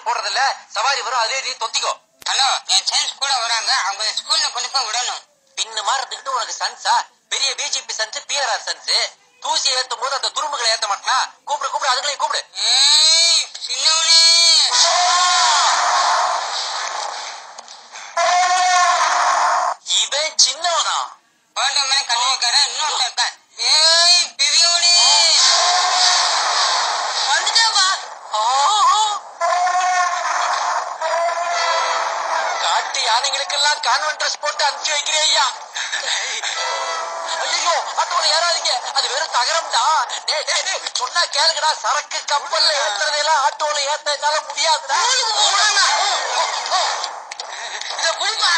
Cycle போடுறது இல்ல, சவாரி வரும், அதே நீ தொத்திக்கோ. ஹலோ, என் சயின்ஸ் கூட வராங்க, அவங்க ஸ்கூல்ல கொண்டு போய் விடணும். பின்ன மாதிரி இருந்துகிட்டு உனக்கு சன்ஸா? பெரிய பிஜேபி சன்ஸ், பிஆர்ஆர் சன்ஸ். தூசி ஏத்தும் போது அந்த துரும்புகளை ஏத்த மாட்டா. கூப்பிடு, அதுங்களையும் கூப்பிடு. ஏய் சின்னவனே, இவன் சின்னவனா? வேண்டாமே கண்ணு வைக்கார, இன்னொருத்த இருக்க. ஏய் பெரியவனே, வந்துட்டேன்பா. காட்டு யானைகளுக்கெல்லாம் கான்வென்ட் ட்ரெஸ் போட்டு அனுப்பிச்சு வைக்கிறேன் ஐயா. ஐயோ, ஆட்டோல ஏறாதீங்க, அது வெறும் தகரம்டா. சொன்னா கேளுங்கடா, சரக்கு கப்பல்ல ஏத்துறதெல்லாம் ஆட்டோல ஏத்த என்னால முடியாதுடா. இத புடிப்பா,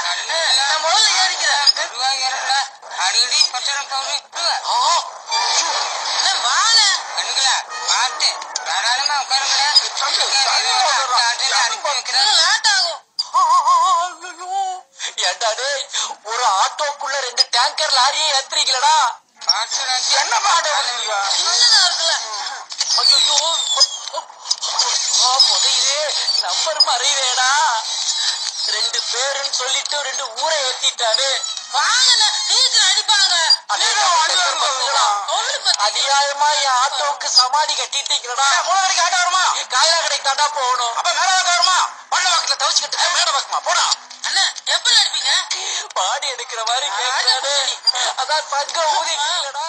நான் முதல்ல ஏறிக்கிறேன். அடிக்கடி பச்சரம் போகுது. வாழ கண்ணுங்களா பார்த்து தாராளமா உட்காருங்களா. அனுப்பி வைக்கிறேன், லேட் ஆகும். ஏண்டாடே, ஒரு ஆட்டோக்குள்ள 2 டேங்கர் லாரியே ஏத்துறீங்களடா. என்ன மாட்டா இருக்குல்ல. ஐயோ, புதையுதே, நம்பர் மறைவேடா. 2 பேருன்னு சொல்லிட்டு 2 ஊரை ஏத்திட்டானே. அடிப்பாங்க. அநியாயமா என் ஆட்டோவுக்கு சமாதி கட்டிட்டீங்களா? 3 வரைக்கும் ஆட்டோ வருமா? காயா கடைக்கு தாண்டா போகணும். அப்ப மேல வாக்க வருமா? பள்ள வாக்கத்துல தவிச்சுக்கிட்டு மேட வாக்குமா போடா. அண்ணா எப்ப அடிப்பீங்க? பாடி எடுக்கிற மாதிரி கேட்கிறானே, அதான் பங்க ஊதிட்டீங்களா?